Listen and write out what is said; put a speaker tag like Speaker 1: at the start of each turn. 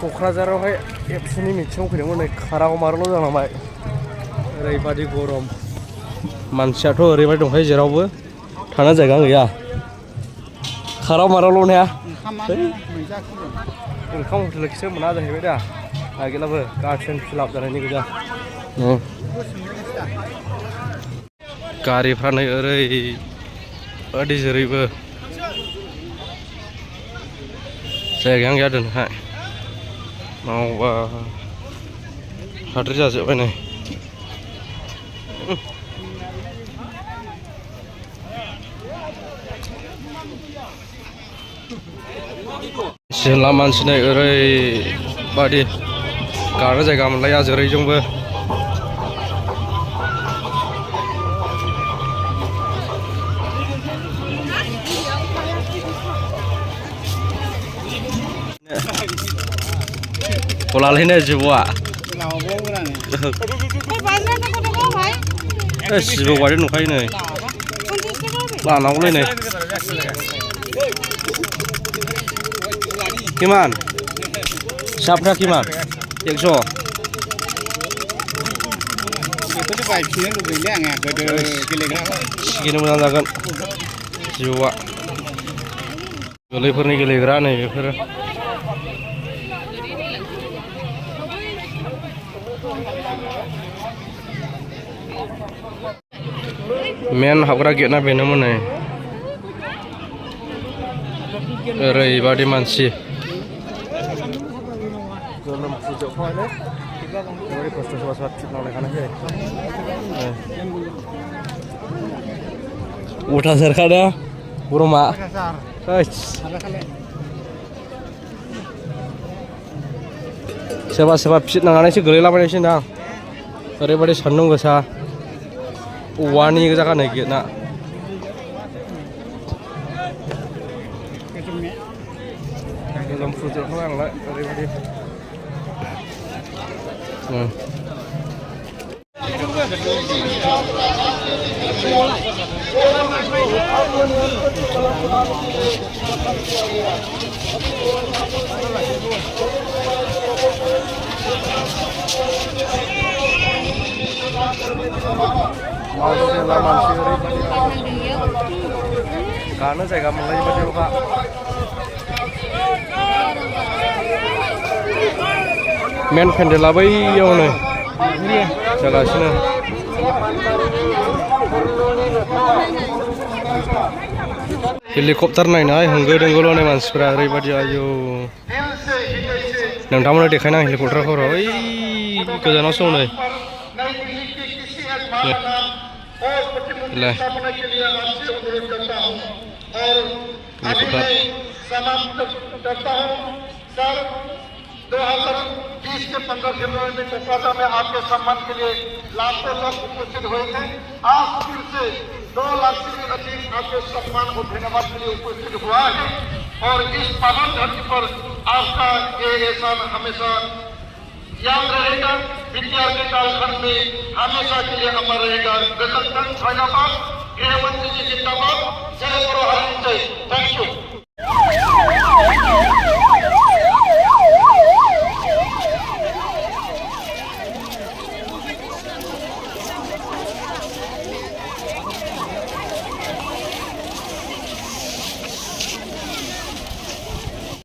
Speaker 1: क'क्राझारावहाय एबसुनि मिथिङाव फैदोंमोन नै खाराव मारावल' जालांबाय ओरैबादि गरम मानसियाथ' ओरैबादि दंखायो जेरावबो थानो जायगा गैया खाराव मारावल' ने ओंखाम हटेलखौसो मोना जाहैबाय दा नागिरलाबो गार्डसेन फिलाप जानायनि गोजा गारिफ्रा नै ओरैबादि जेरैबो जायगायानो गैया दोनैहाय मावबा हाद्रि जाजोब्बाय नै जेला मानसि नै ओरैबादि गारनो जायगा मोनलाया जेरैजोंबो गलालैनो जिबौआ जिबौ बायदि नुखायो नै लानांगौलै नै किमान फिसाफ्रा किमान 100 बायफिननो लुबैले आङो गोदो गेलेग्राखौ सिगिनो मोजां जागोन जिबौआ गोरलैफोरनि गेलेग्रा नै बेफोरो मेन हाबग्रा गेटना बेनोमोन नै ओरैबादि मानसि गोलोम फुजोबखांबायनो ओरै खस्थ' सोरबा सोरबा ट्रिप नांलायखानायसै उल्था सेरखादो गरमा सोरबा सोरबा फिट नांनानैसो गोलैलाबायनायसै दां ओरैबादि सान्दुं गोसा औवानि गोजा गानै गेटना गोलोम फुजोबखांबाय आंलाय ओरैबादि गानो जायगा मोनलायै बादिल'खा मेन पेन्डेला बैयावनो जागासिनो हेलिकप्टार नायनाय होंगो दोंगोल' नै मानसिफ्रा ओरैबादि आयौ नोंथांमोननो देखायना हेलिकप्टारखौ ओइ गोजानावसो नै हेलिकप्टार 2020 के 15 फरवरी में कोलकाता में आपके सम्मान के लिए लाखों लोग उपस्थित हुए थे। आज फिर से 2 लाख से अधिक आपके सम्मान और धन्यवाद के लिए उपस्थित हुआ है और इस पावन धरती पर आपका ये एहसान हमेशा याद रहेगा। विद्यार्थी कालखंड में हमेशा के लिए अमर रहेगा। गजलतन धन्यवाद, गृहमंत्री जी जिंदाबाद, जय बोलो हरिंजय। Thank you.